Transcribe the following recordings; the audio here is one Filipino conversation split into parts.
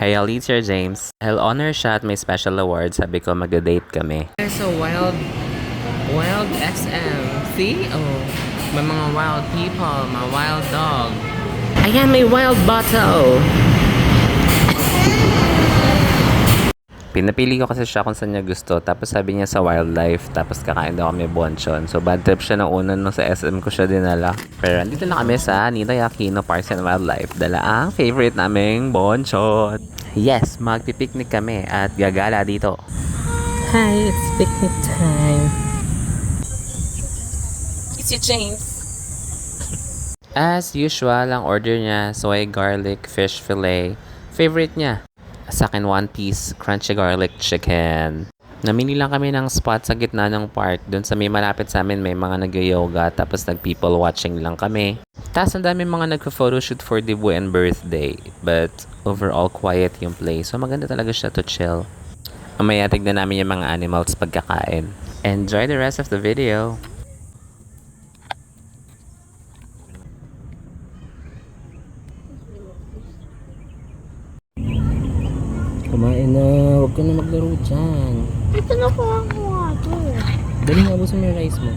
Hey, I'll eat your James. I'll honor siya at may special award. Sabi ko mag-date kami. There's a wild SM. See? Oh, may mga wild people, mga wild dog. Ayan, may wild bottle. Pinapili ko kasi siya kung saan niya gusto. Tapos sabi niya sa wildlife. Tapos kakain daw kami bonchon. So bad trip siya nung una nung sa SM ko siya dinala. Pero andito na kami sa Ninoy Aquino Parks and Wildlife. Dala ang favorite naming bonchon. Yes, magpipiknik kami at gagala dito. Hi, it's picnic time. It's your James. As usual, ang order niya, soy garlic fish fillet. Favorite niya. Sa akin, one piece crunchy garlic chicken. Namili lang kami ng spot sa gitna ng park. Doon sa may malapit sa amin, may mga nag-yoga. Tapos nag-people watching lang kami. Tapos ang dami mga nagpa-photoshoot for debut and birthday. But overall, quiet yung place. So maganda talaga siya to chill. Mamaya tignan namin yung mga animals pagkakain. Enjoy the rest of the video. Kumain na. Huwag ka na maglaro dyan. Ito na po ako ito. Dali nga, ubusin mo yung rice mo.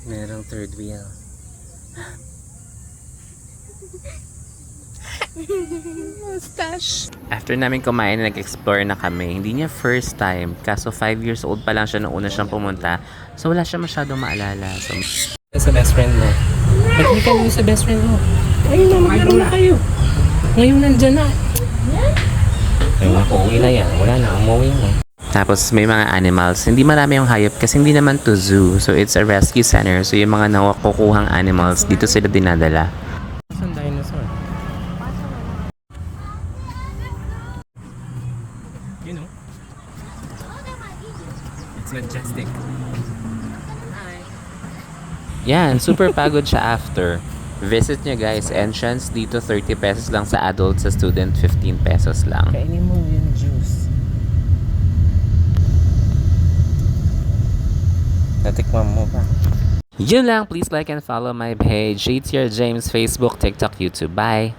Merong third wheel. Mustache. After namin kumain, nag-explore na kami. Hindi niya first time. Kaso 5 years old pa lang siya nung una siyang pumunta. So wala siya masyadong maalala. So, sa best friend mo. Ba't ka sa best friend mo? Ayun na, maglaro na kayo. Ngayon nandyan na. Ayun, uuwi na yan. Wala na, umuwi na. Tapos may mga animals. Hindi marami yung hayop kasi hindi naman to zoo. So it's a rescue center. So yung mga nakukuhang animals, dito sila dinadala. Saan dinosaur? You know? It's majestic. Hi. Yan, super pagod siya after. Visit nyo guys. Entrance dito 30 pesos lang sa adult, sa student 15 pesos lang. Kainin mo yung juice. Natikman mo ba? Yun lang. Please like and follow my page. It's your James Facebook, TikTok, YouTube. Bye!